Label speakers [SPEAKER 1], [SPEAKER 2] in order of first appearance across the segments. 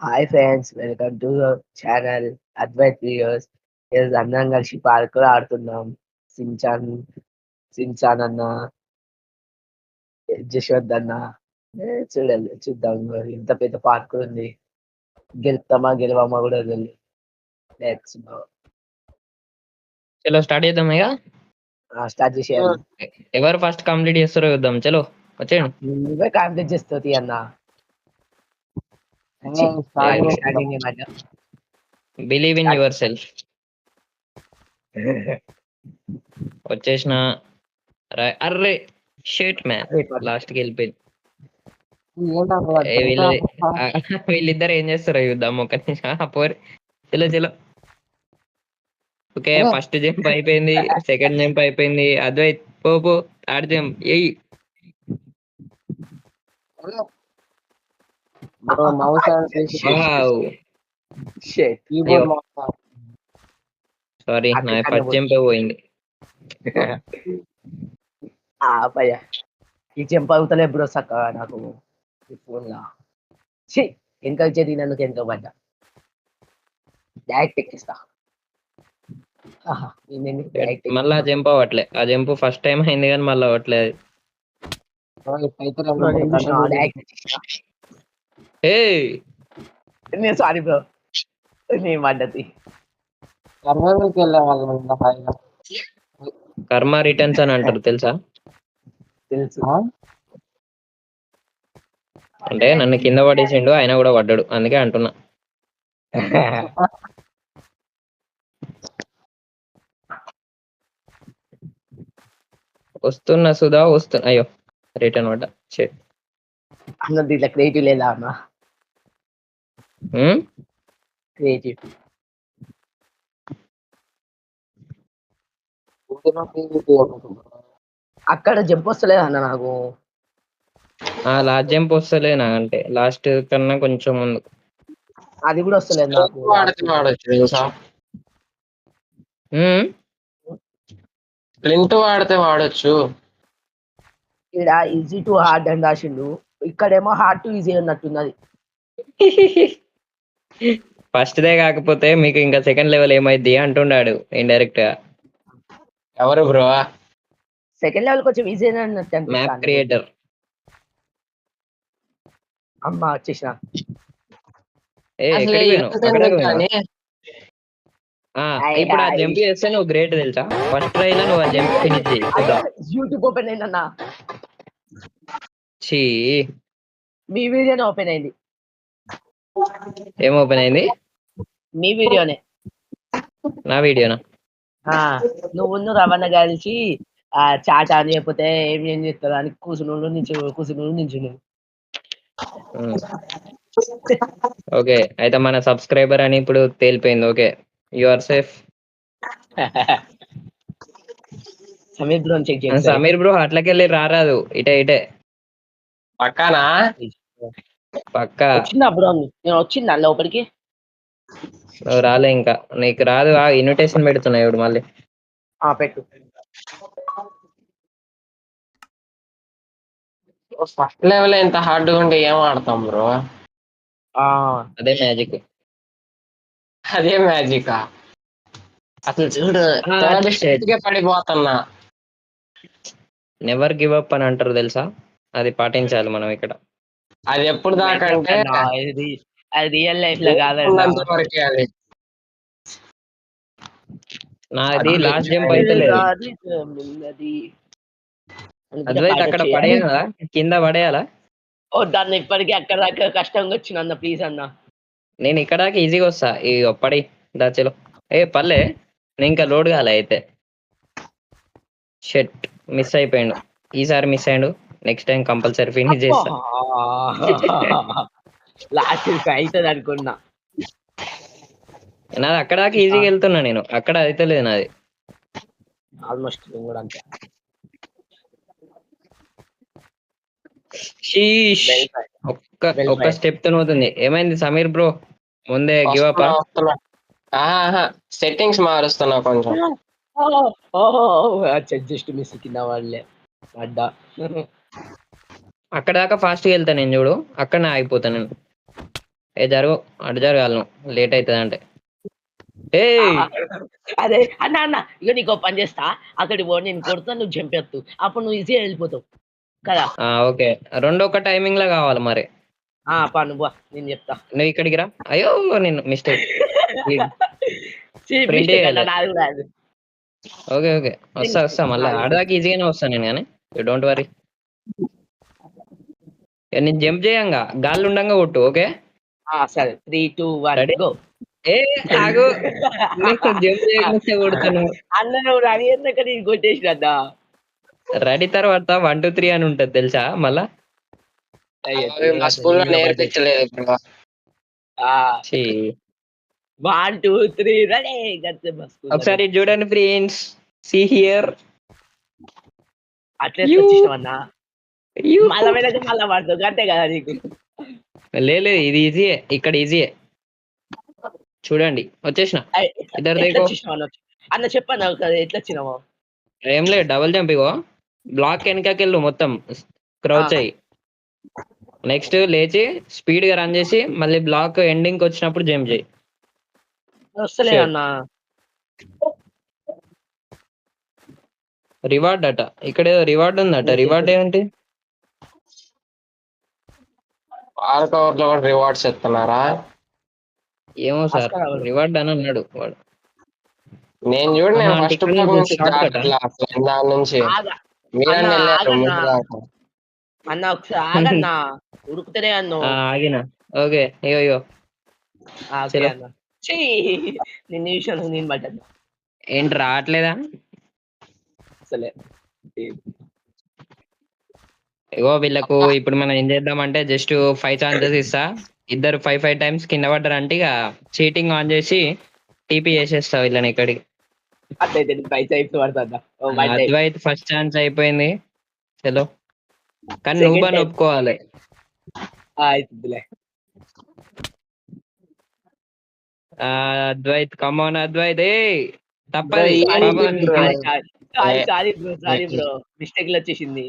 [SPEAKER 1] Hi friends, welcome to channel Advaith videos. ఈరోజు అందరం కలిసి పార్కులో ఆడుతున్నాం. సించాన్ సించాన్ అన్న, జశ్వంత్ అన్న. చూడాలి, చూద్దాం. మరి ఇంత పెద్ద పార్క్ ఉంది, గెలుస్తామా గెలవమా కూడా తెలియదు. Let's go.
[SPEAKER 2] చలో స్టార్ట్ చేద్దాం ఇక.
[SPEAKER 1] స్టార్ట్ చేసేయాలి.
[SPEAKER 2] ఎవరు ఫస్ట్ కంప్లీట్ చేస్తారో చూద్దాం. చలో వచ్చేయండి.
[SPEAKER 1] నువ్వే కంప్లీట్ చేస్తుంది అన్న.
[SPEAKER 2] Believe in your self. వచ్చేసిన. అర్రే షేట్ మ్యాన్ లాస్ట్ కి వెళ్ళిపోయింది. వీళ్ళిద్దరు ఏం చేస్తారో చూద్దాం ఒక నిమిషం. పోరు. చలో చలో. ఓకే, ఫస్ట్ జంప్ అయిపోయింది, సెకండ్ జంప్ అయిపోయింది. అద్వైత్ పో పో, థర్డ్ జంప్ ఎయ్. సారీ, నా ఫస్ట్ జంప్ పోయింది.
[SPEAKER 1] ఈ జంప్ అవుతలే బ్రో సక్క నాకు ఫోన్ లా. వెనక వచ్చేది నన్ను వెనక పడ్డా. డైరెక్ట్ ఎక్కిస్తా.
[SPEAKER 2] మళ్ళా జంప్ అవ్వట్లే. ఆ జంప్ ఫస్ట్ టైం అయింది కానీ మళ్ళీ అవ్వట్లేదు.
[SPEAKER 1] సారీ బ్రో, నేను పడ్డది.
[SPEAKER 2] కర్మ రిటర్న్స్ అని అంటారు, తెలుసా?
[SPEAKER 1] తెలుసు.
[SPEAKER 2] అంటే నన్ను కింద పడేసిండు, ఆయన కూడా పడ్డాడు, అందుకే అంటున్నా. వస్తున్నా సుధా, వస్తున్నా. అయ్యో రిటర్న్ పడ్డా.
[SPEAKER 1] అన్న దీంట్లో క్రియేటివ్ లేదా అన్న? క్రియేటివ్ అక్కడ జంప్ వస్తలేదు అన్న నాకు.
[SPEAKER 2] లాస్ట్ జంప్ వస్తలే నా, అంటే లాస్ట్ కన్నా కొంచెం ముందు.
[SPEAKER 1] అది కూడా వస్తలేదు నాకు.
[SPEAKER 3] ప్రింట్ వాడితే వాడచ్చు.
[SPEAKER 1] ఇక్కడ ఈజీ టు హార్డ్ అని రాసిండు, ఇక్కడేమో హార్డ్ టు ఈజీ అన్నట్టున్నది.
[SPEAKER 2] ఫస్ట్ దే కాకపోతే మీకు ఇంకా సెకండ్ లెవెల్ ఏమైంది అంటున్నాడు ఇండైరెక్ట్ గా.
[SPEAKER 3] ఎవరు బ్రో?
[SPEAKER 1] సెకండ్ లెవెల్ కొంచెం ఈజీ అన్నట్టు.
[SPEAKER 2] Map creator.
[SPEAKER 1] అమ్మ వచ్చేసిన.
[SPEAKER 2] ఇప్పుడు ఆ జంప్ చేస్తే నువ్వు గ్రేట్, తెలుసా? ఫస్ట్ ట్రై లో నువ్వు ఆ జంప్ ఫినిష్ చేయి.
[SPEAKER 1] యూట్యూబ్ ఓపెన్ అయిందన్నా. మీ వీడియోనే ఓపెన్ అయింది.
[SPEAKER 2] ఏం ఓపెన్ అయింది?
[SPEAKER 1] మీ వీడియోనే.
[SPEAKER 2] నా వీడియోనా?
[SPEAKER 1] నువ్వు రవణ కలిసి చాట్ అని చెప్పితే ఏం చేస్తారు అని కూసును నించు.
[SPEAKER 2] ఓకే, అయితే మన సబ్స్క్రైబర్ అని ఇప్పుడు తేలిపోయింది. Okay, you are safe.
[SPEAKER 1] Sameer bro check చేయండి.
[SPEAKER 2] సమీర్ బ్రో అట్లకెళ్ళి రారాదు, ఇటే
[SPEAKER 3] పక్కనా.
[SPEAKER 2] పక్క
[SPEAKER 1] వచ్చిందా బ్రో? నేను వచ్చిందా లోపలికి?
[SPEAKER 2] నువ్వు రాలే ఇంకా, నీకు రాదు. ఇన్విటేషన్ పెడుతున్నా ఇప్పుడు మళ్ళీ.
[SPEAKER 1] పెట్టు.
[SPEAKER 3] ఫస్ట్ లెవెల్ ఎంత హార్డ్ ఉంటే ఏం ఆడతాం బ్రో?
[SPEAKER 2] అదే మ్యాజిక్.
[SPEAKER 3] అదే మ్యాజిక్. అసలు చూడు, పడిపోతున్నా.
[SPEAKER 2] నెవర్ గివ్ అప్ అని అంటారు, తెలుసా? అది పాటించాలి మనం ఇక్కడ.
[SPEAKER 3] అది ఎప్పుడు దాకా అంటే
[SPEAKER 1] అది రియల్ లైఫ్ లో కాదు,
[SPEAKER 3] వరకే. అది
[SPEAKER 2] నాది లాస్ట్ జంప్ అయితే లేదు. అద్వైత్ అక్కడ పడేయాలా, కింద పడేయాలా?
[SPEAKER 1] దాన్ని ఇప్పటికీ అక్కడ దాకా కష్టంగా వచ్చిన అన్న, ప్లీజ్ అన్న.
[SPEAKER 2] నేను ఇక్కడ దాకా ఈజీగా వస్తా. ఈ పడి దాచలో పర్లే, నేను ఇంకా లోడ్ కాలే. అయితే షెట్, మిస్ అయిపోయాడు. ఈసారి మిస్ అయ్యాడు, నెక్స్ట్ టైం కంపల్సరీ ఫినిష్ చేస్తా.
[SPEAKER 1] లాస్ట్ అవుతుంది అనుకున్నా.
[SPEAKER 2] నాది అక్కడ దాకా ఈజీగా వెళ్తున్నా, నేను అక్కడ అయితే లేదు నాది.
[SPEAKER 1] ఆల్మోస్ట్ కూడా అంతే.
[SPEAKER 2] ఒక్క స్టెప్ తో అవుతుంది. ఏమైంది సమీర్ బ్రో? ముందే గివ్ అప్?
[SPEAKER 3] సెట్టింగ్స్ మారుస్తున్నా కొంచెం.
[SPEAKER 1] జస్ట్ మిస్ కింద వాళ్ళే అడ్డా.
[SPEAKER 2] అక్కడ దాకా ఫాస్ట్ గా వెళ్తా నేను, చూడు. అక్కడనే ఆగిపోతా నేను. ఏ జరుగు అటు జరగాలను లేట్ అవుతుంది అంటే ఏ
[SPEAKER 1] అదే అన్న అన్న ఇక నీకు పని చేస్తా అక్కడికి పో నేను కొడతా నువ్వు చంపేస్తూ అప్పుడు నువ్వు ఈజీగా వెళ్ళిపోతావు కదా
[SPEAKER 2] ఓకే రెండు ఒక టైమింగ్ లో కావాలి మరి
[SPEAKER 1] పా నువ్వు నేను చెప్తా
[SPEAKER 2] నువ్వు ఇక్కడికి రా అయ్యో నేను మిస్టేక్ ప్రింట్
[SPEAKER 1] మిస్టేక్ అన్న
[SPEAKER 2] చేయాలి
[SPEAKER 1] నాది కూడా అది.
[SPEAKER 2] ఓకే ఓకే వస్తా మళ్ళీ
[SPEAKER 1] నాది కూడా.
[SPEAKER 2] ఆడదాకా ఈజీగానే వస్తాను నేను కానీ యూ డోంట్ వరీ నేను జంప్ చేయంగా గాలి ఉండంగా కొట్టు ఓకే
[SPEAKER 1] సరే 3 2 1
[SPEAKER 2] రెడీ
[SPEAKER 1] గో
[SPEAKER 2] ఏ ఆగు నీకు జంప్ చేయకుండా కొడతాను
[SPEAKER 1] అన్న నువ్వు రెడీ అన్నాక నేను కొట్టేసిన
[SPEAKER 2] రెడీ తర్వాత 1 2 3 అని ఉంటది తెలుసా మళ్ళా
[SPEAKER 3] అవి మా స్కూల్లో నేర్పించలేదు బ్రో.
[SPEAKER 1] 1 2 3 రెడీ
[SPEAKER 2] ఒకసారి చూడండి ఫ్రెండ్స్ సి హియర్
[SPEAKER 1] అట్లే వచ్చేసినావన్నా మళ్ళా మీద మళ్ళా పడుతుంది అంతే కదా నీకు
[SPEAKER 2] లేదు ఇది ఈజీయే ఇక్కడ ఈజీయే చూడండి వచ్చేసిన ఇద్దరు
[SPEAKER 1] ఎట్లా
[SPEAKER 2] దేకో
[SPEAKER 1] వచ్చేసినావు అన్న చెప్పన్నా ఎట్లా వచ్చినావు
[SPEAKER 2] ఏం లేదు డబుల్ జంప్ ఇగో బ్లాక్ వెనకకెళ్ళు మొత్తం క్రౌచ్ అయ్యి నెక్స్ట్ లేచి స్పీడ్ గా రన్ చేసి మళ్ళీ బ్లాక్ ఎండింగ్ వచ్చినప్పుడు జంప్ చేయి
[SPEAKER 1] వస్తలే
[SPEAKER 2] Sure.
[SPEAKER 1] అన్న
[SPEAKER 2] రివార్డ్ అట ఇక్కడ ఏదో రివార్డ్ ఉందట రివార్డ్ ఏంటి
[SPEAKER 3] పార్క్ ఓవర్ లో కూడా రివార్డ్స్ ఇస్తున్నారా?
[SPEAKER 2] ఏమో సార్
[SPEAKER 1] అస్కర్ ఎవరు?
[SPEAKER 2] రివార్డ్ అని అన్నాడు వాడు
[SPEAKER 3] నేను చూడు నేను
[SPEAKER 2] అంటే
[SPEAKER 3] ఫస్ట్
[SPEAKER 2] ఇక్కడ
[SPEAKER 3] బ్లాక్
[SPEAKER 2] నుంచి
[SPEAKER 3] నుంచి
[SPEAKER 2] short cut ఆ?
[SPEAKER 3] దాటట్లా అసలు దాని నుంచి
[SPEAKER 1] ఆగా.
[SPEAKER 3] మీరని
[SPEAKER 1] అన్న,
[SPEAKER 3] వెళ్ళారు
[SPEAKER 1] ఆగన్నా.
[SPEAKER 3] ముందు దాకా.
[SPEAKER 1] అన్న ఒకసారి ఆగన్నా ఉరుకుతనే అన్ను
[SPEAKER 2] ఆగిన ఓకే అయ్యో
[SPEAKER 1] ఓకే
[SPEAKER 2] చలో.
[SPEAKER 1] అన్న చీ నిన్న విషయం నేను పడ్డాను
[SPEAKER 2] ఏంటి రావట్లేదా
[SPEAKER 1] అసలే
[SPEAKER 2] ఇగో వీళ్ళకు ఇప్పుడు మనం ఏం చేద్దామంటే జస్ట్ 5 ఛాన్సెస్ ఇస్తా ఇద్దరు 5 టైమ్స్ కింద పడ్డారంటే ఇక చీటింగ్ ఆన్ చేసి టీపీ చేసేస్తా వీళ్ళని ఇక్కడికి
[SPEAKER 1] అట్లయితే పైసా ఇప్పుడు పడుతుందా oh my time
[SPEAKER 2] Advaith first chance అయిపోయింది చలో కానీ
[SPEAKER 1] Second
[SPEAKER 2] నువ్వు అని
[SPEAKER 1] time.
[SPEAKER 2] ఒప్పుకోవాలి
[SPEAKER 1] అవుతుందిలే
[SPEAKER 2] అద్వైత్ కమాన్ అద్వైత్ ఏ తప్పది
[SPEAKER 3] Bro,
[SPEAKER 2] పాపం
[SPEAKER 3] bro.
[SPEAKER 1] సారీ బ్రో మిస్టేక్ వచ్చేసింది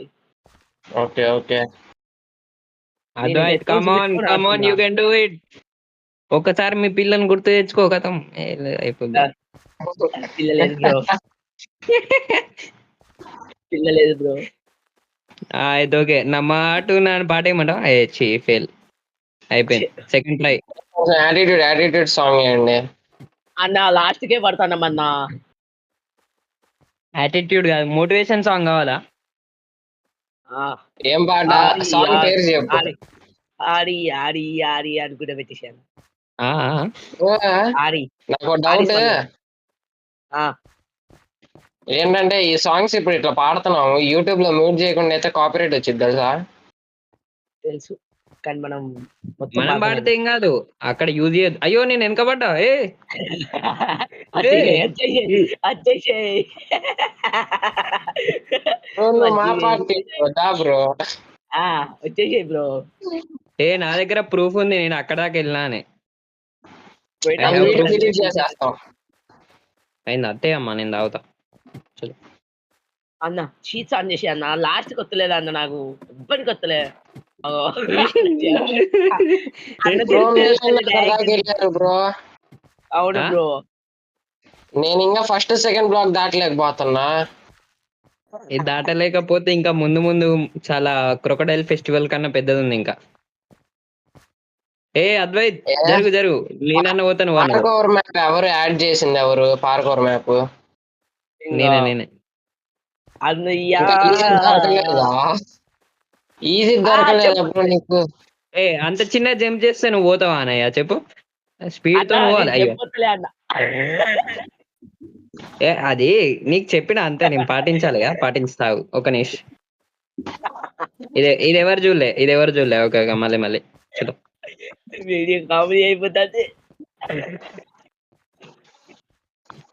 [SPEAKER 3] okay okay
[SPEAKER 2] Advaith come on come on you can do it ఒకసారి మీ పిల్లని గుర్తు తెచ్చుకో కథం అయిపోద్ది
[SPEAKER 1] పిల్లలేదు బ్రో పిల్లలేదు బ్రో
[SPEAKER 2] అయితే ఓకే నా మాట నన్ను పాట ఏమంటావు చీ ఫెయిల్ అయిపోయింది సెకండ్ ట్రై
[SPEAKER 3] యాటిట్యూడ్ సాంగ్ అండి.
[SPEAKER 1] అన్న లాస్ట్ కే పడతానమ్మన్నా
[SPEAKER 2] యాటిట్యూడ్ కాదు మోటివేషన్ సాంగ్ కావాలా
[SPEAKER 3] ఏం పాట సాంగ్ పేరు చెప్పు.
[SPEAKER 1] ఆడి ఆడి ఆడి అనుకుంటే పెట్టేశాను
[SPEAKER 2] ఆ,
[SPEAKER 1] ఆడి
[SPEAKER 3] నాకు డౌట్
[SPEAKER 1] ఆ,
[SPEAKER 3] ఏంటంటే ఈ సాంగ్స్ ఇప్పుడు ఇట్లా పాడుతున్నాము యూట్యూబ్ లో మ్యూట్ చేయకుండా అయితే కాపీరైట్ వచ్చింది తెలుసా?
[SPEAKER 1] తెలుసు కానీ మనం మొత్తం
[SPEAKER 2] మనం పాడితే ఏం కాదు అక్కడ యూజ్ చేయదు అయ్యో నేను వెనక పడ్డా
[SPEAKER 1] వచ్చేసేయ్
[SPEAKER 3] మా పార్టీ బ్రో.
[SPEAKER 1] వచ్చేసేయ్ బ్రో
[SPEAKER 2] నా దగ్గర ప్రూఫ్ ఉంది నేను అక్కడ దాకా వెళ్ళినా అని
[SPEAKER 3] చేసేస్తాం.
[SPEAKER 2] అయింది అంతే అమ్మా నేను తాగుతా
[SPEAKER 1] అన్న చీట్స్ ఆన్ చేసి అన్న లాస్ట్ కొత్తలేదు అన్న నాకు ఇబ్బంది కొత్తలే
[SPEAKER 3] బ్రో
[SPEAKER 1] అవును బ్రో
[SPEAKER 3] నేను ఇంకా ఫస్ట్ సెకండ్ బ్లాక్ దాటలేకపోతున్నా.
[SPEAKER 2] ఇది దాటలేకపోతే ఇంకా ముందు ముందు చాలా క్రొకడైల్ ఫెస్టివల్ కన్నా పెద్దది ఉంది ఇంకా అద్వైత్ జరుగు నేనన్న పోతాను
[SPEAKER 3] పార్కోవర్ మ్యాప్ ఎవరు యాడ్ చేసింది? ఎవరు పార్కోవర్ మ్యాప్?
[SPEAKER 2] నేనే
[SPEAKER 3] ఈజీ దొరకలేదు నీకు.
[SPEAKER 2] అంత చిన్న జంప్ చేస్తే నువ్వు పోతావా అన్నయ్య చెప్పు స్పీడ్ తో పోవాలి అయ్యో అది నీకు చెప్పిన అంతే నేను పాటించాలిగా పాటిస్తావు ఒక నిమిషం ఇది ఎవరు చూడలే ఓకే మళ్ళీ చలో
[SPEAKER 1] వీడియో కామెడీ అయిపోతుంది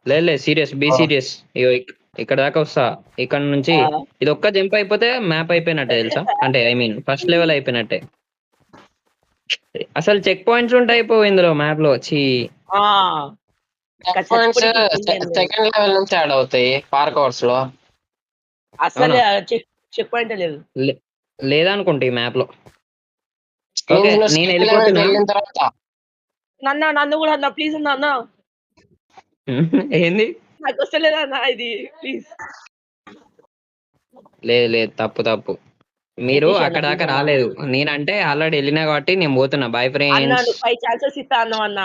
[SPEAKER 2] లేదు సీరియస్ బీ సీరియస్ ఇక్కడ దాకా వస్తా ఇక్కడ నుంచి ఇది ఒక్క జంప్ అయిపోతే మ్యాప్ అయిపోయినట్టే తెలుసా అంటే ఐ మీన్ ఫస్ట్ లెవెల్ అయిపోయినట్టే అసలు చెక్ పాయింట్స్ ఉంటాయి ఇందులో మ్యాప్ లో వచ్చి
[SPEAKER 3] సెకండ్ లెవెల్ నుంచి యాడ్ అవుతాయి పార్కోవర్స్ లో.
[SPEAKER 1] అసలు చెక్ పాయింట్ లేదు
[SPEAKER 2] లేదనుకుంటా ఈ మ్యాప్ లో ఓకే నేను వెళ్ళిపోతున్నా
[SPEAKER 3] వెళ్ళిన తర్వాత
[SPEAKER 1] నన్ను కూడా అన్న ప్లీజ్ అన్న
[SPEAKER 2] ఏంది?
[SPEAKER 1] నాకు వస్తలేదన్న ఇది ప్లీజ్
[SPEAKER 2] లేదు లేదు, తప్పు తప్పు. మీరు
[SPEAKER 1] యతీష్ అన్న
[SPEAKER 2] అక్కడ
[SPEAKER 1] ప్లీజ్
[SPEAKER 2] దాకా
[SPEAKER 1] అన్న
[SPEAKER 2] రాలేదు. నేనంటే ఆల్రెడీ వెళ్ళినా కాబట్టి నేను పోతున్నా. బై
[SPEAKER 1] అన్న
[SPEAKER 2] ఫ్రెండ్స్.
[SPEAKER 1] నువ్వు 5 ఛాన్సెస్ ఇస్తా అన్నావు అన్న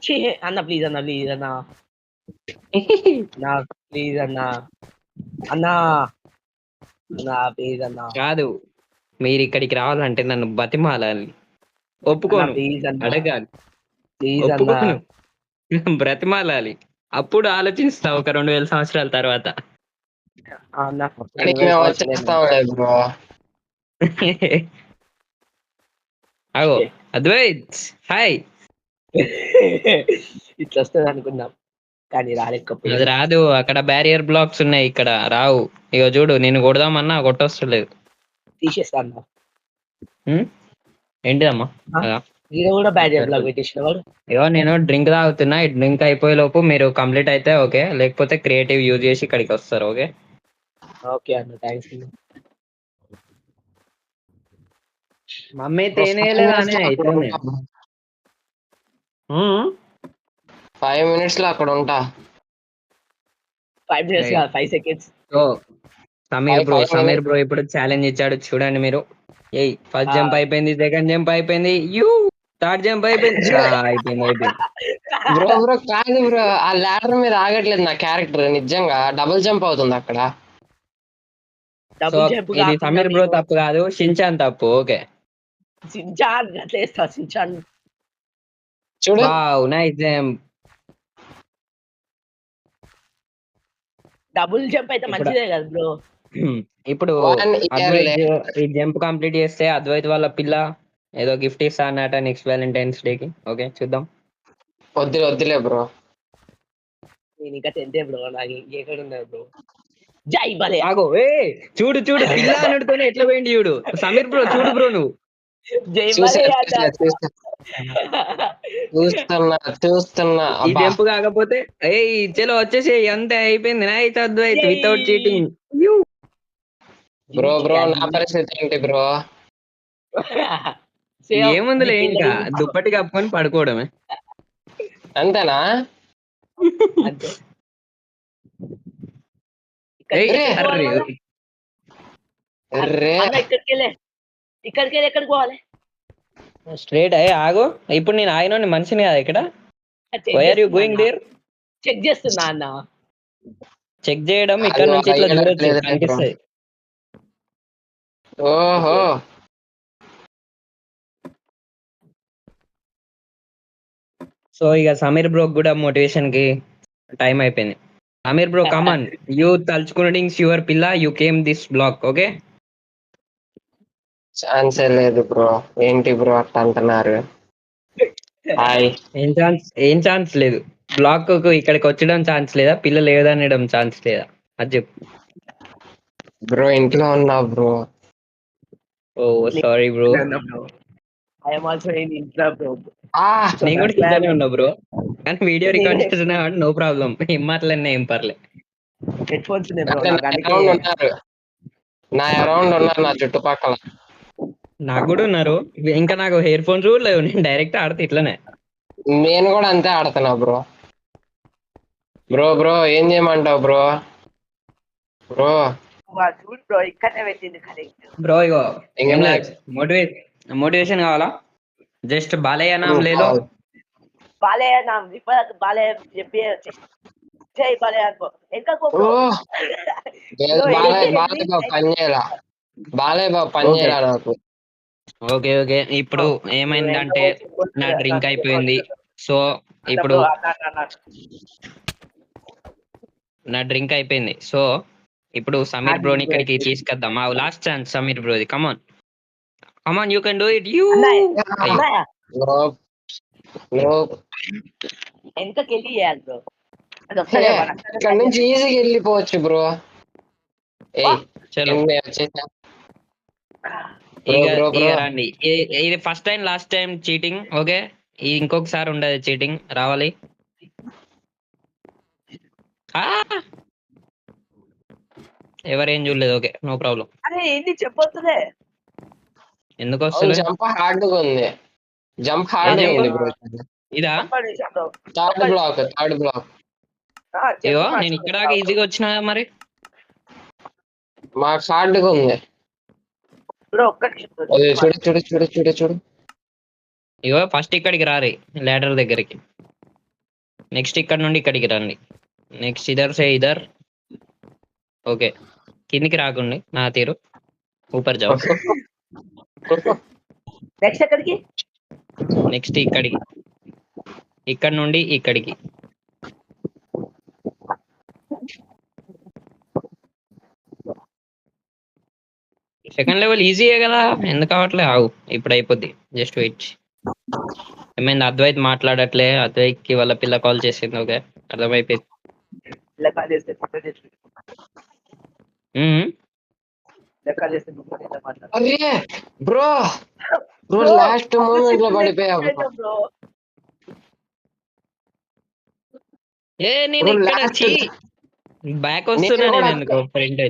[SPEAKER 1] ఛీ, అన్న ప్లీజ్ అన్న ప్లీజ్ అన్న ప్లీజ్ అన్న అన్న అన్న ప్లీజ్ అన్న
[SPEAKER 2] కాదు, మీరు ఇక్కడికి రావాలంటే నన్ను బతిమాలాలి.
[SPEAKER 1] అన్న
[SPEAKER 2] ఒప్పుకోను,
[SPEAKER 1] ప్లీజ్ అన్న
[SPEAKER 2] అడగాలి,
[SPEAKER 1] ప్లీజ్ అన్న
[SPEAKER 2] ఒప్పుకోను, బ్రతిమాలాలి. అప్పుడు ఆలోచిస్తా ఒక 2000 సంవత్సరాల తర్వాత.
[SPEAKER 1] అన్న
[SPEAKER 3] అడిగి మేము వచ్చేస్తాంలే బ్రో.
[SPEAKER 2] అగో అద్వైత్, హాయ్.
[SPEAKER 1] ఇట్లా వస్తుంది అనుకున్నాం కానీ
[SPEAKER 2] అది
[SPEAKER 1] రాలేకపోయింది
[SPEAKER 2] రాదు, అక్కడ బ్యారియర్ బ్లాక్స్ ఉన్నాయి, ఇక్కడ రావు. ఇగో చూడు, నేను కొడదామన్నా కొట్టొస్తలేదు.
[SPEAKER 1] తీసేస్తా అన్న
[SPEAKER 2] ఉమ్? ఏంటిదమ్మా? అదా?
[SPEAKER 1] ఈడ కూడా బ్యాడ్ బ్లాక్ పెట్టేసిన వాడు
[SPEAKER 2] ఇగో నేను డ్రింక్ తాగుతున్నా. ఈ డ్రింక్ అయిపోయే లోపు మీరు కంప్లీట్ అయితే ఓకే, లేకపోతే క్రియేటివ్ యూజ్ చేసి ఇక్కడికి వస్తారు. ఓకే.
[SPEAKER 1] ఓకే అన్న థ్యాంక్స్
[SPEAKER 2] మమ్మీ తేనేలేదానే అయితేనే.
[SPEAKER 3] 5 minutes లో అక్కడ ఉంటా.
[SPEAKER 1] 5 minutes కాదు 5 seconds
[SPEAKER 2] so Sameer bro,
[SPEAKER 3] 5
[SPEAKER 2] Sameer
[SPEAKER 3] minutes.
[SPEAKER 2] Bro ఇప్పుడు ఛాలెంజ్ ఇచ్చాడు, చూడండి మీరు. ఏయ్, ఫస్ట్
[SPEAKER 1] ఆ.
[SPEAKER 2] జంప్ అయిపోయింది, సెకండ్ జంప్ అయిపోయింది, థర్డ్ జంప్ అయిపోయింది. అయిపోయింది అయిపోయింది.
[SPEAKER 3] బ్రో బ్రో కాదు బ్రో, ఆ ల్యాడర్ మీద ఆగట్లేదు నా క్యారెక్టర్. నిజంగా డబుల్ జంప్ అవుతుంది అక్కడ.
[SPEAKER 2] సో
[SPEAKER 1] డబుల్ జంప్
[SPEAKER 2] ఇది సమీర్ బ్రో తప్పు కాదు, షించాన్ తప్పు. ఓకే.
[SPEAKER 1] సించాన్ అట్లా వేస్తా సించాన్
[SPEAKER 3] చూడు
[SPEAKER 2] wow, nice jump.
[SPEAKER 1] Double jump అయితే
[SPEAKER 2] ఇప్పుడు-
[SPEAKER 1] మంచిదే కదా బ్రో
[SPEAKER 2] ఇప్పుడు
[SPEAKER 3] 1 year
[SPEAKER 2] అద్వైత్ ఈ జంప్ కంప్లీట్ చేస్తే అద్వైత్ వాళ్ళ పిల్ల ఏదో గిఫ్ట్ ఇస్తా అన్నట నెక్స్ట్ వ్యాలంటైన్స్ డే కి. ఓకే, చూద్దాం.
[SPEAKER 3] వద్దులే బ్రో.
[SPEAKER 1] నేను ఇంకా 10th బ్రో నాకు ఎక్కడ ఉన్నది బ్రో జై భలే
[SPEAKER 2] ఆగో, చూడు చూడు, పిల్ల అన్నట్టుతోనే ఎట్లా పోయింది చూడు. సమీర్ బ్రో చూడు బ్రో, నువ్వు
[SPEAKER 1] జై
[SPEAKER 3] చూసా
[SPEAKER 1] భలే
[SPEAKER 3] చూస్తున్నా
[SPEAKER 2] ఈ
[SPEAKER 3] అబ్బా.
[SPEAKER 2] జంప్ కాకపోతే చలో వచ్చేసి అంతే అయిపోయింది. Nice Advaith, without cheating.
[SPEAKER 3] Bro నా పరిస్థితి ఏంటి బ్రో?
[SPEAKER 2] ఏముందిలే, ఇంకా దుప్పటి కప్పుకొని పడుకోవడమే.
[SPEAKER 3] అంతేనా?
[SPEAKER 1] అంతే
[SPEAKER 2] ఏయ్, అర్రే.
[SPEAKER 3] అర్రే
[SPEAKER 1] ఇక్కడికి ఎక్కడికి పోవాలి
[SPEAKER 2] స్ట్రేట్ అయ్యి ఆగు. ఇప్పుడు నేను ఆగిన మనిషిని కదా ఇక్కడ. Why are you going there?
[SPEAKER 1] Check చేస్తున్నా అన్న
[SPEAKER 2] చెక్ చేయడం ఇక్కడ నుంచి ఇట్లా చూడొచ్చు, కనిపిస్తుంది.
[SPEAKER 3] ఓహో,
[SPEAKER 2] సో ఇక సమీర్ బ్రో కూడా మోటివేషన్ కి టైం అయిపోయింది. సమీర్ బ్రో కమాన్, యూ తలుచుకునింగ్స్ యువర్ పిల్ల, you came this block. Okay.
[SPEAKER 3] ఛాన్సే లేదు బ్రో. ఏంటి బ్రో అట్లా అంటున్నారు? హాయ్
[SPEAKER 2] ఏం ఛాన్స్ లేదు. బ్లాక్ కు ఇక్కడికి వచ్చడం ఛాన్స్ లేదా? పిల్ల లేదనడం ఛాన్స్ లేదా? అది చెప్పు.
[SPEAKER 3] బ్రో ఇంట్లో ఉన్నా bro.
[SPEAKER 2] Oh sorry bro.
[SPEAKER 1] I'm also in ఇంట్లో బ్రో
[SPEAKER 2] నేను కూడా ఇంట్లోనే ఉన్నా బ్రో, కానీ వీడియో రికార్డ్ చేస్తున్నా, నో ప్రాబ్లం. ఏం మాట్లాడినా ఏం పర్లే.
[SPEAKER 1] హెడ్ ఫోన్స్ ఉన్నాయి బ్రో
[SPEAKER 3] నా అరౌండ్ ఉన్నారు నా చుట్టుపక్కల.
[SPEAKER 2] నాకు కూడా ఉన్నారు, ఇంకా నాకు హెయిర్ ఫోన్స్ కూడా లేవు. నేను డైరెక్ట్ ఆడితే ఇట్లనే.
[SPEAKER 3] నేను కూడా అంతే ఆడుతున్నా బ్రో. బ్రో ఏం చేయమంటావు బ్రో?
[SPEAKER 1] చూడు బ్రో ఇక్కడనే పెట్టింది కరెక్ట్
[SPEAKER 2] బ్రో ఇగో
[SPEAKER 3] ఇంకా
[SPEAKER 2] మోటివేషన్ కావాలా? జస్ట్ బాలయ్య నామ్ లేదు.
[SPEAKER 1] బాలే నామ్ బాలే చెప్పి జై బాలే అనుకో ఇంకా
[SPEAKER 3] బాలే బాబు పని చేయాలి నాకు.
[SPEAKER 2] ఓకే ఓకే, ఇప్పుడు ఏమైందంటే నా డ్రింక్ అయిపోయింది. సో ఇప్పుడు నా డ్రింక్ అయిపోయింది. సో ఇప్పుడు సమీర్ బ్రోని ఇక్కడికి తీసుకొద్దాం. లాస్ట్ ఛాన్స్ సమీర్ బ్రోది. Come on you can do it. You
[SPEAKER 1] వెనకకెళ్ళి చేయాలి బ్రో
[SPEAKER 3] ఇక్కడ నుంచి ఈజీగా వెళ్ళిపోవచ్చు బ్రో.
[SPEAKER 2] చలో రండి. ఇది first time last time cheating. Okay, ఇంకొకసారి ఉండదు చీటింగ్, రావాలి. ఎవరేం చూడలేదు. Okay, no problem.
[SPEAKER 1] అరే ఏంటి చెప్పొద్దులే
[SPEAKER 2] ఎందుకు
[SPEAKER 3] అవును
[SPEAKER 2] వస్తలే?
[SPEAKER 3] జంప్ హార్డ్గా ఉంది. Jump hard
[SPEAKER 2] jump?
[SPEAKER 3] ఉంది బ్రో.
[SPEAKER 2] ఇదా?
[SPEAKER 1] ఒక్క నిమిషం బ్రో.
[SPEAKER 3] Third black.
[SPEAKER 2] ఇగో
[SPEAKER 1] చెప్పు
[SPEAKER 2] నేను
[SPEAKER 1] ఫస్ట్.
[SPEAKER 2] ఇక్కడ దాకా ఈజీగా వచ్చినా కదా మరి.
[SPEAKER 3] మాకు హార్డ్గా ఉంది.
[SPEAKER 1] బ్రో ఒక్క నిమిషం bro.
[SPEAKER 3] అదే చూడు.
[SPEAKER 2] ఇగో ఫస్ట్ ఇక్కడికి రారి లాడర్ దగ్గరికి. నెక్స్ట్ ఇక్కడ నుండి ఇక్కడికి రండి. నెక్స్ట్ ఇదర్ సే ఇదర్. ఓకే కిందికి రాకండి నా తీరు. ఊపర్ జావ్.
[SPEAKER 1] నెక్స్ట్ ఎక్కడికి?
[SPEAKER 2] నెక్స్ట్ ఇక్కడికి. ఇక్కడ నుండి ఇక్కడికి. సెకండ్ లెవెల్ ఈజీయే కదా, ఎందుకు అవట్లే? ఆగు ఇప్పుడు అయిపోద్ది. Just wait. ఏమైంది? అద్వైత్ మాట్లాడట్లే. అద్వైత్ కి వాళ్ళ పిల్ల కాల్ చేసింది. ఓకే అర్థమైపోయింది.
[SPEAKER 1] లెక్క చేస్తే పక్కన చేసి
[SPEAKER 2] ఉమ్.
[SPEAKER 1] లెక్క చేస్తే పక్కన ఇలా మాట్లాడు.
[SPEAKER 3] అరే బ్రో లాస్ట్ మూమెంట్ లో పడిపోయా
[SPEAKER 1] బ్రో.
[SPEAKER 2] ఏ నేను
[SPEAKER 3] బ్రో
[SPEAKER 2] ఇక్కడ
[SPEAKER 3] లాస్ట్
[SPEAKER 2] వచ్చి బ్యాక్ వస్తున్నా
[SPEAKER 3] నేను
[SPEAKER 2] నేను
[SPEAKER 3] కూడా
[SPEAKER 2] ఎందుకో ఫ్రంట్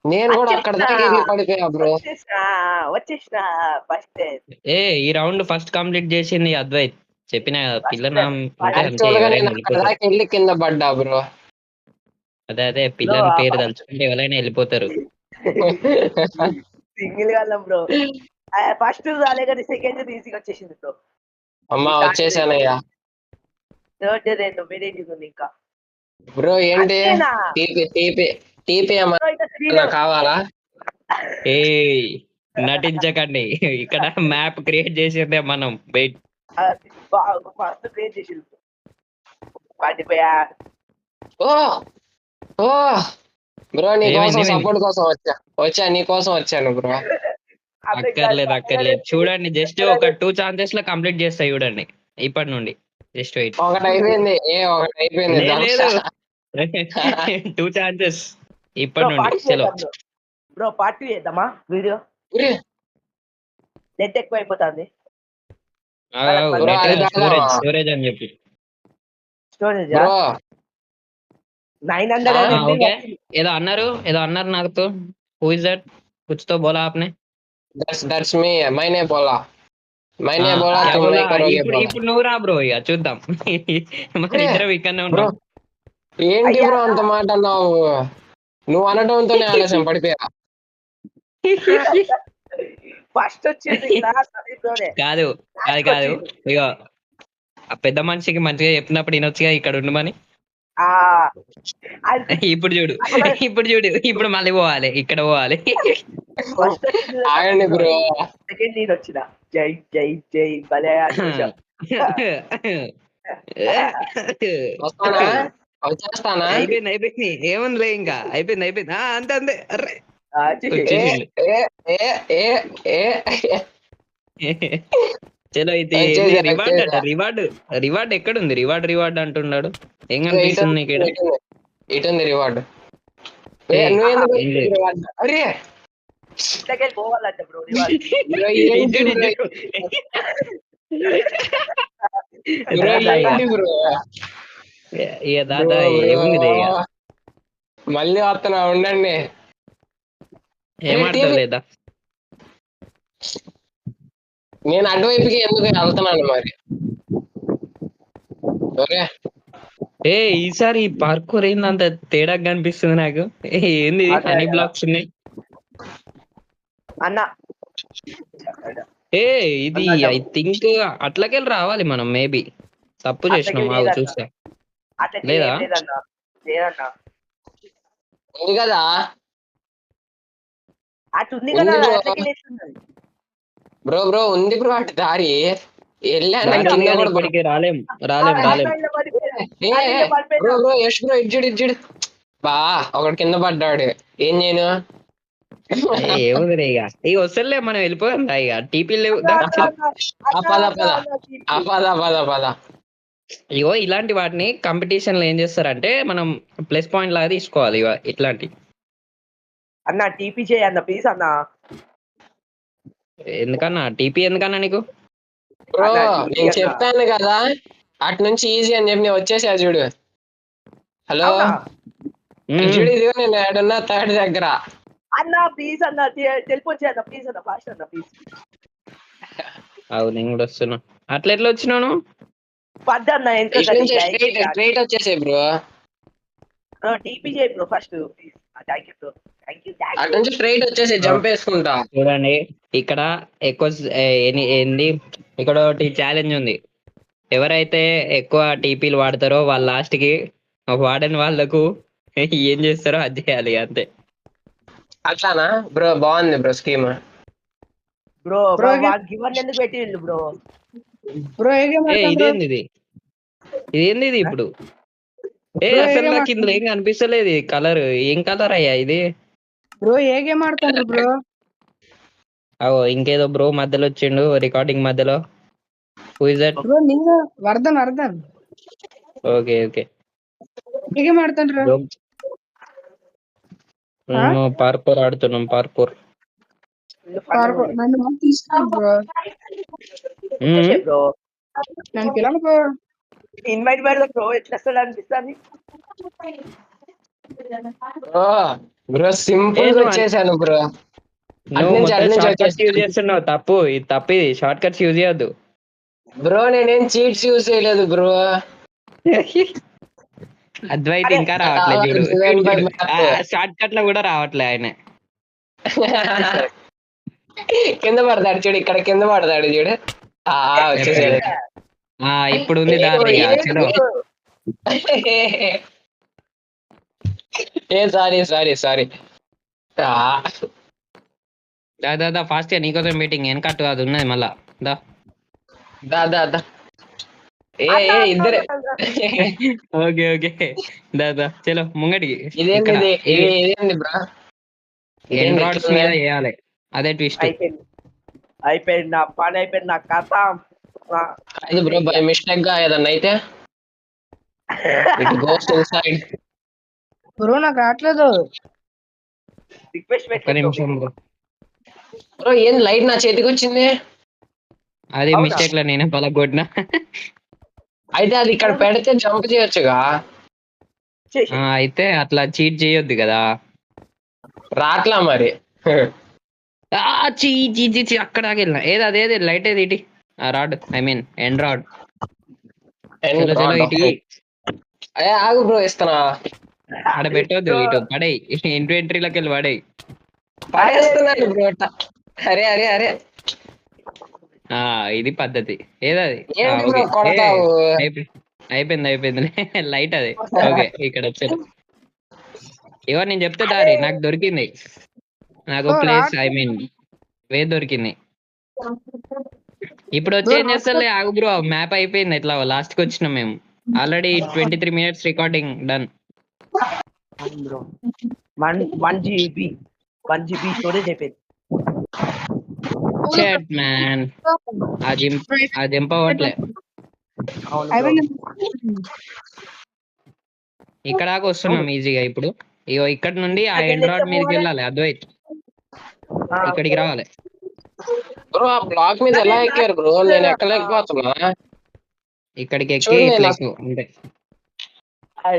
[SPEAKER 3] నేను కూడా అక్కడ దాకా వెళ్ళి పడిపోయా బ్రో.
[SPEAKER 1] వచ్చేసిన ఫస్ట్
[SPEAKER 2] ఏ ఈ రౌండ్ ఫస్ట్ కంప్లీట్ చేసింది అద్వైత్. చెప్పిన పిల్ల నా ఉంటే అంతే,
[SPEAKER 3] యాక్చువల్ గా
[SPEAKER 2] ఎవరైనా
[SPEAKER 3] నేను అక్కడ
[SPEAKER 2] వెళ్ళిపోతారు.
[SPEAKER 3] దాకా వెళ్ళి కింద పడ్డా బ్రో.
[SPEAKER 2] అదే పిల్లని పేరు తలుచుకుంటే ఎవరైనా వెళ్ళిపోతారు.
[SPEAKER 1] సింగిల్ గా బ్రో. ఫస్ట్ రాలే కానీ సెకండ్ ఈజీగా వచ్చేసింది బ్రో.
[SPEAKER 3] అమ్మా వచ్చేసానయ్యా.
[SPEAKER 1] థర్డ్ రెండు వెరైటీస్ ఉంది ఇంకా.
[SPEAKER 3] బ్రో ఏంటి
[SPEAKER 1] అంతేనా?
[SPEAKER 3] టీపీ ఏమన్నా కావాలా?
[SPEAKER 2] ఏ నటించకండి. ఇక్కడ మ్యాప్ క్రియేట్ చేసేదే మనం. వెయిట్.
[SPEAKER 1] ఫస్ట్ క్రియేట్ చేసింది పడిపోయా.
[SPEAKER 3] ఓ బ్రో నీ కోసం
[SPEAKER 2] ఏమైంది?
[SPEAKER 3] సపోర్ట్ కోసం వచ్చా నీ కోసం వచ్చాను బ్రో.
[SPEAKER 2] అక్కర్లేదు. చూడండి జస్ట్ ఒక 2 ఛాన్సెస్ లో కంప్లీట్ చేస్తా చూడండి ఇప్పటి నుండి. Just wait.
[SPEAKER 3] ఒకటి అయిపోయింది.
[SPEAKER 2] లేదు 2 ఛాన్సెస్ ఇప్పటి నుండి. చలో
[SPEAKER 1] బ్రో పార్టీ చేద్దామా వీడియో? నెట్ ఎక్కువ అయిపోతుంది.
[SPEAKER 2] స్టోరేజ్ అని చెప్పి.
[SPEAKER 1] స్టోరేజ్
[SPEAKER 3] బ్రో
[SPEAKER 1] 900
[SPEAKER 2] ఓకే ఏదో అన్నారు నాతో. Who is that? కుచ్ తో బోలా ఆప్నే.
[SPEAKER 3] దట్స్ మీ మైనే బోలా తుమ్ నహీ కరోగే బోలా.
[SPEAKER 2] ఇప్పుడు నువ్వు రా బ్రో, ఇక చూద్దాం. మన ఇద్దరం ఇక్కడనే
[SPEAKER 3] బ్రో
[SPEAKER 2] ఉంటాం.
[SPEAKER 3] ఏంటి బ్రో అంత మాట అన్నావు? నువ్వు అనడంతోనే ఆలస్యం పడిపోయా.
[SPEAKER 1] ఫస్ట్ వచ్చింది
[SPEAKER 2] కాదు ఇక ఆ పెద్ద మనిషికి మంచిగా చెప్పినప్పుడు వినొచ్చుగా ఇక్కడ ఉండమని. ఇప్పుడు చూడు ఇప్పుడు మళ్ళీ పోవాలి, ఇక్కడ పోవాలి.
[SPEAKER 3] ఆగండి బ్రో.
[SPEAKER 1] సెకండ్ నేను వచ్చిన. జై జై జై భలే
[SPEAKER 3] వచ్చేస్తానా?
[SPEAKER 2] అయిపోయింది. ఏముందిలే ఇంకా అయిపోయింది. అంతే. అర్రే వచ్చేసిండు. చలో ఇది రివార్డ్ ఎక్కడుంది? రివార్డ్ అంటున్నాడు. ఏం కనిపిస్తుంది నీకు?
[SPEAKER 3] ఇటుంది రివార్డ్. అరే
[SPEAKER 1] పోవాలంట బ్రో.
[SPEAKER 3] మళ్ళీ వస్తున్నా ఉండండి.
[SPEAKER 2] ఏమాడతావులేదా?
[SPEAKER 3] నేను అటువైపుకి ఎందుకు వెళ్తున్నాను మరి?
[SPEAKER 2] ఈసారి పార్కూర్ ఏంది అంత తేడా కనిపిస్తుంది నాకు. ఏంది హనీ బ్లాక్స్ ఉన్నాయి
[SPEAKER 1] అన్న?
[SPEAKER 2] ఇది ఐ థింక్ అట్లకెళ్ళి రావాలి మనం. మేబీ తప్పు చేసినాం. చూస్తా. లేదా
[SPEAKER 3] ఉంది కదా బ్రో ఉంది బ్రో అటు దారి
[SPEAKER 2] రాలేం.
[SPEAKER 3] బ్రో యష్ బ్రో ఇజ్జుడు బా ఒకటి కింద పడ్డాడు. ఏం చేయను?
[SPEAKER 2] ఏముంది ఇక వస్తలే, మనం వెళ్ళిపోయాం. ఇక టీపీ లేవు.
[SPEAKER 3] పద.
[SPEAKER 2] ఇగో ఇలాంటి వాటిని కాంపిటీషన్ లో ఏం చేస్తారంటే మనం ప్లస్ పాయింట్ లాగా తీసుకోవాలి. ఇట్లాంటి
[SPEAKER 1] అన్న టీపీ చేయి అన్న ప్లీజ్ అన్న.
[SPEAKER 2] ఎందుకన్నా టీపీ ఎందుకన్నా నీకు?
[SPEAKER 3] బ్రో నేను చెప్పాను కదా అటు నుంచి ఈజీ అని చెప్పి నేను వచ్చేసా చూడు. హలో చూడు, ఇదిగో నేను ఏడున్నా థర్డ్ దగ్గర.
[SPEAKER 1] అన్న ప్లీజ్ అన్న తెలిపొచ్చే అన్న ప్లీజ్ అన్న ఫాస్ట్ అన్న ప్లీజ్.
[SPEAKER 2] అవును నేను కూడా వస్తున్నా. అట్లా ఎట్లా వచ్చినాను?
[SPEAKER 1] పద్దన్న ఎంత
[SPEAKER 3] ఇటు నుంచి స్ట్రైట్ వచ్చేసే బ్రో.
[SPEAKER 1] టీపీ చేయి bro first please. Thank you bro, thank you thank
[SPEAKER 3] అటు
[SPEAKER 1] యూ.
[SPEAKER 3] నుంచి స్ట్రైట్ వచ్చేసి జంప్ వేసుకుంటా.
[SPEAKER 2] చూడండి ఇక్కడ ఎక్కువ ఏంది ఇక్కడ ఒకటి ఛాలెంజ్ ఉంది. ఎవరైతే ఎక్కువ టీపీలు వాడతారో వాళ్ళ లాస్ట్ కి వాడని వాళ్ళకు ఏం చేస్తారో అది చేయాలి అంతే.
[SPEAKER 3] అట్లానా బ్రో? బాగుంది బ్రో స్కీమ్.
[SPEAKER 1] బ్రో
[SPEAKER 4] Bro,
[SPEAKER 1] వాడు గివర్ ఎందుకు పెట్టిండు బ్రో?
[SPEAKER 4] బ్రో ఏ గేమ్
[SPEAKER 2] ఏ
[SPEAKER 4] ఆడతాం బ్రో?
[SPEAKER 2] ఇదేంది ఇది? ఇదేంది ఇది ఇప్పుడు? ఏ
[SPEAKER 4] Bro,
[SPEAKER 2] అసలు
[SPEAKER 4] ఏం
[SPEAKER 2] నాకు ఇందులో ఏం కనిపిస్తలేదు కలర్. ఏం కలర్ అయ్యా ఇది?
[SPEAKER 4] బ్రో ఏ గేమ్ ఆడుతుండ్రు బ్రో?
[SPEAKER 2] అవో ఇంకేదో బ్రో మధ్యలో వచ్చిండు రికార్డింగ్ మధ్యలో. Who is that?
[SPEAKER 4] బ్రో నేను వర్ధన్
[SPEAKER 2] ఓకే ఓకే.
[SPEAKER 4] ఏ గేమ్ ఆడుతుండ్రు?
[SPEAKER 2] బ్రో మేము పార్కోర్ ఆడుతున్నాం. పార్కోర్.
[SPEAKER 4] నన్ను మాకు తీసుకుని బ్రో.
[SPEAKER 1] బ్రో
[SPEAKER 4] నన్ను పిల్లలు బ్రో.
[SPEAKER 1] ఇన్వైట్ పెడదాం బ్రో, ఎట్లా వస్తాడు అనిపిస్తుంది.
[SPEAKER 3] బ్రో బ్రో సింపుల్ వచ్చేసాను బ్రో.
[SPEAKER 2] నువ్వు
[SPEAKER 3] అటు నుంచి
[SPEAKER 2] షార్ట్ కట్స్ యూజ్
[SPEAKER 3] వచ్చేసాను
[SPEAKER 2] చేస్తున్నావు. తప్పు ఇది తప్పు. ఇది షార్ట్ కట్స్ యూజ్ చేయొద్దు.
[SPEAKER 3] బ్రో. నేనేం చీట్స్ యూజ్ చేయలేదు బ్రో.
[SPEAKER 2] అద్వైత్ ఇంకా రావట్లేదు చూడు. షార్ట్ కట్ లో కూడా రావట్లే ఆయన.
[SPEAKER 3] కింద పడతాడు చూడు, ఇక్కడ కింద పడతాడు చూడు. వచ్చేసాడు.
[SPEAKER 2] ఇప్పుడు ఉంది దారి. చలో
[SPEAKER 3] ఏ సారీ.
[SPEAKER 2] దాదా ఫాస్ట్ గా నీకోసం మీటింగ్ వెనకట్టు అది ఉన్నది మళ్ళా.
[SPEAKER 3] దా ఏ ఇద్దరే.
[SPEAKER 2] ఓకే ఓకే దాదా చలో ముంగటికి.
[SPEAKER 3] ఇదేంది బ్రో?
[SPEAKER 2] ఎండ్రాయిడ్స్ మీద వేయాలి. అదే ట్విస్ట్.
[SPEAKER 1] అయిపోయింది నా పని, అయిపోయింది నా కథ.
[SPEAKER 3] అది బ్రో బై మిస్టేక్ గా ఏదన్నా అయితే ఇట్ గోస్ ఇన్సైడ్.
[SPEAKER 4] బ్రో నాకు రావట్లేదు.
[SPEAKER 1] రిక్వెస్ట్
[SPEAKER 2] ఒక్క
[SPEAKER 1] పెట్టి
[SPEAKER 2] నిమిషం బ్రో.
[SPEAKER 3] బ్రో ఏం లైట్ నా చేతికి వచ్చింది?
[SPEAKER 2] అది
[SPEAKER 1] అవునా?
[SPEAKER 2] మిస్టేక్ లో నేనే పలగొట్టినా.
[SPEAKER 3] అయితే అది ఇక్కడ పెడితే జంప్ చేయొచ్చుగా.
[SPEAKER 2] అయితే అట్లా చీట్ చేయొద్దు కదా.
[SPEAKER 3] రాట్లా మరి.
[SPEAKER 2] చీ అక్కడ వెళ్ళిన ఏది అదేది లైట్ ఏది ఇటీ rod I mean end rod. చలో ఇటీ.
[SPEAKER 3] అదే ఆగు బ్రో ఇస్తానా.
[SPEAKER 2] ఆడ పెట్టొద్దు, ఇటు పడేయి. ఇన్వెంటరీలోకి వెళ్ళి పడేయి.
[SPEAKER 3] పడేస్తున్నాను బ్రో. అరే
[SPEAKER 2] ఇది పద్ధతి. ఏదది?
[SPEAKER 3] ఏంటి బ్రో కొడతావు?
[SPEAKER 2] అయిపోయింది లైట్ అది. ఓకే ఇక్కడ వచ్చారు. ఇవో నేను చెప్తే దారి నాకు దొరికింది. నాకు ప్లేస్ ఐ మీన్ వే దొరికింది. ఇప్పుడు వచ్చి ఏం చేస్తాలే ఆగు బ్రో. మ్యాప్ అయిపోయింది. ఎట్లా లాస్ట్ కి వచ్చినాం మేము. Already 23 minutes recording done.
[SPEAKER 1] 1 GB storage అయిపోయింది.
[SPEAKER 2] Shut man. అది దింపవట్లే. ఇక్కడ దాకా వస్తున్నాం ఈజీగా. ఇప్పుడు ఇగో ఇక్కడ నుండి ఆ ఎండ్రాయిడ్ మీదకి వెళ్ళాలి. అద్వైత్ ఇక్కడికి రావాలి.
[SPEAKER 3] బ్రో ఆ బ్లాక్ మీద ఎలా ఎక్కారు బ్రో? నేను ఎక్కలేకపోతున్నా.
[SPEAKER 2] ఇక్కడికి ఎక్కి అంటే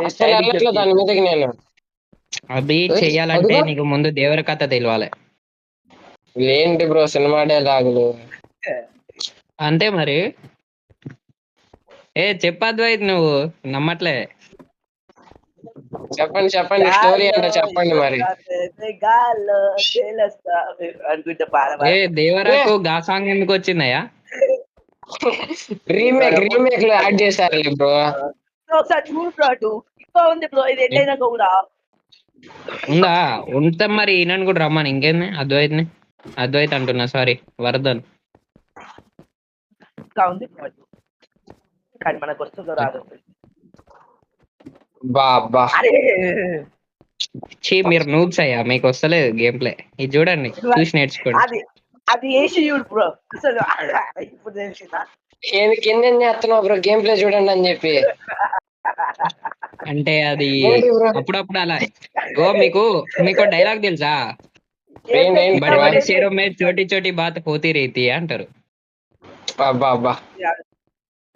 [SPEAKER 3] అసలు వెళ్ళట్లేదు దాని మీదకి నేను.
[SPEAKER 2] అది చెయ్యాలంటే నీకు ముందు దేవర కథ తెలియాలి.
[SPEAKER 3] ఏంటి బ్రో సినిమా డైలాగులు?
[SPEAKER 2] అంతే మరి. చెప్పద్వైత్ నువ్వు నమ్మట్లే.
[SPEAKER 3] చెప్పండి స్టోరీ అంటే చెప్పండి మరి.
[SPEAKER 2] దేవరకు గా సాంగ్ ఎందుకు వచ్చిందయ్యా?
[SPEAKER 3] రీమేక్ లో యాడ్ చేశారు బ్రో.
[SPEAKER 1] ఒకసారి చూడు బ్రో, ఇంకా ఉంది బ్రో. ఇది ఎండైనాక కూడా
[SPEAKER 2] ఉందా? ఉంటాం మరి. ఈయనని కూడా రమ్మని. ఇంకేంది అద్వైత్ అంటున్నా, సారీ వర్ధన్.
[SPEAKER 1] ఇంకా ఉంది కానీ మనకు వస్తుందో రాదు.
[SPEAKER 3] బాబా
[SPEAKER 2] మీరు నూబ్స్ అయ్యా, మీకు వస్తలేదు గేమ్ ప్లే. ఇది చూడండి, చూసి నేర్చుకోండి.
[SPEAKER 1] అది వేసి చూడు బ్రో. అసలు ఇప్పుడు తెలిసిందా
[SPEAKER 3] కింద చేస్తున్నావు బ్రో? గేమ్ ప్లే చూడండి అని చెప్పి.
[SPEAKER 2] అంటే అది అప్పుడప్పుడు అలా. మీకు డైలాగ్ తెలుసా? బడి షేరో మే చోటి చోటి బాత్ పోతీ రీతి అంటారు.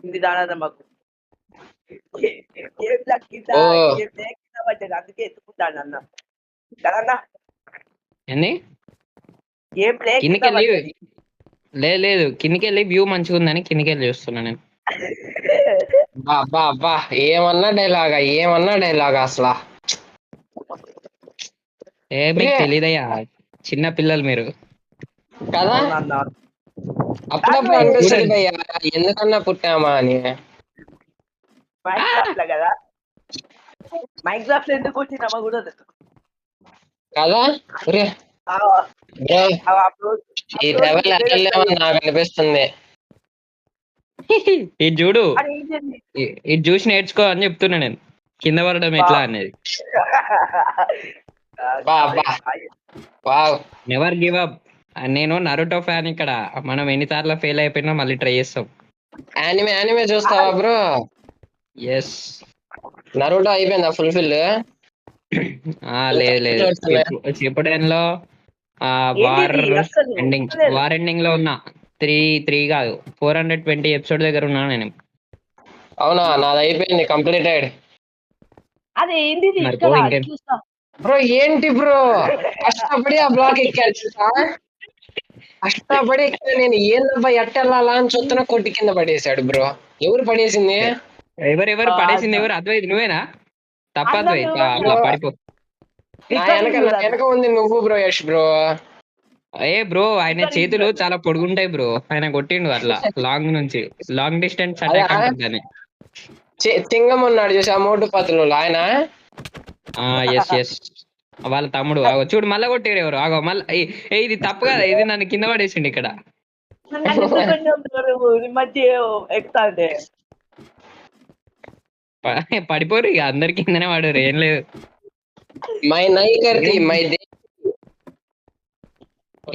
[SPEAKER 1] ఇది దాని మాకు అందుకే ఎత్తుకుంటాను అన్న కదన్నా.
[SPEAKER 2] ఏంది
[SPEAKER 1] ఏం ప్లే
[SPEAKER 2] కిందికి వెళ్ళి లేదు కిందికి వెళ్ళి వ్యూ మంచిగా ఉందని కిందికి వెళ్ళి చూస్తున్నా నేను.
[SPEAKER 3] అబ్బా అబ్బా ఏమన్నా డైలాగా అసలు
[SPEAKER 2] మీకు
[SPEAKER 3] ఏ.
[SPEAKER 2] తెలీదయ్యా, చిన్న పిల్లలు మీరు.
[SPEAKER 3] కదా
[SPEAKER 1] అవునన్నా
[SPEAKER 3] అప్పుడప్పుడు
[SPEAKER 1] కానీ
[SPEAKER 3] అనిపిస్తుంది
[SPEAKER 2] చూడండి.
[SPEAKER 3] భయ్యా ఎందుకన్నా పుట్టామా అని.
[SPEAKER 1] మైక్రాఫ్ట్ కదా, మైక్రాఫ్ట్ ఎందుకు వచ్చినామా కూడా తెలియదు.
[SPEAKER 3] కదా ఒరే బ్రో
[SPEAKER 1] అప్లోడ్
[SPEAKER 3] ఈ లెవెల్ వెళ్ళలేమని నాకు అనిపిస్తుంది.
[SPEAKER 2] ఇది చూడు,
[SPEAKER 1] అది ఏంటండి
[SPEAKER 2] ఇది చూసి నేర్చుకో అని చెప్తున్నా నేను, కింద పడడం ఎట్లా అనేది.
[SPEAKER 3] బా బా వావ్
[SPEAKER 2] నెవర్ గివ్ అప్. నేను నరుటో ఫ్యాన్ ఇక్కడ. మనం ఎన్నిసార్లు ఫెయిల్ అయిపోయినా మళ్ళీ ట్రై చేస్తాం.
[SPEAKER 3] యానిమే చూస్తావా బ్రో?
[SPEAKER 2] ఎస్.
[SPEAKER 3] నరుటో అయిపోయిందా ఫుల్ఫిల్?
[SPEAKER 2] లేదు లేదు, చిప్పుడేన్లో వార్ ఎండింగ్ లో ఉన్నా. 3 కాదు 420 ఎపిసోడ్ దగ్గర ఉన్నా నేను.
[SPEAKER 3] అవునా, నాది అయిపోయింది కంప్లీటెడ్.
[SPEAKER 1] అదే ఏంటి
[SPEAKER 2] మరి
[SPEAKER 1] ఇక్కడ
[SPEAKER 2] పో ఇంకేం.
[SPEAKER 1] చూస్తా.
[SPEAKER 3] బ్రో ఏంటి బ్రో కష్టపడి ఆ బ్లాక్ ఎక్కాను తెలుసా? కష్టపడి ఎక్కా నేను, ఏందబ్బా ఎట్టెళ్ళాలా అని చూస్తున్నా కొట్టి కింద పడేశాడు బ్రో. ఎవరు పడేసింది?
[SPEAKER 2] ఎవరు పడేసింది? ఎవరు? అద్వైత్ నువ్వేనా? తప్పద్వైత్ అట్లా పడిపో.
[SPEAKER 3] నా వెనక ఉంది నువ్వు బ్రో, యష్ బ్రో.
[SPEAKER 2] బ్రో ఆయన చేతులు చాలా పొడుగుంటాయి బ్రో, ఆయన కొట్టిండు అట్లా లాంగ్ నుంచి. లాంగ్ డిస్టెన్స్
[SPEAKER 3] అదే
[SPEAKER 2] అటాక్ అంటారు దాన్ని.
[SPEAKER 3] సింగం ఉన్నాడు చూసా మోటు పత్రులు ఆయన.
[SPEAKER 2] ఎస్ ఎస్, వాళ్ళ తమ్ముడు. ఆగో చూడు మళ్ళా కొట్టారు ఎవరు. ఆగో మళ్ళీ ఇది తప్పు కదా, ఇది నన్ను కింద పడేసిండు ఇక్కడ.
[SPEAKER 1] మధ్య ఎక్కుతాంటే
[SPEAKER 2] పడిపోరు ఇక, అందరి కిందనే పడరు, ఏం లేదు.
[SPEAKER 3] మై నై కర్తి మై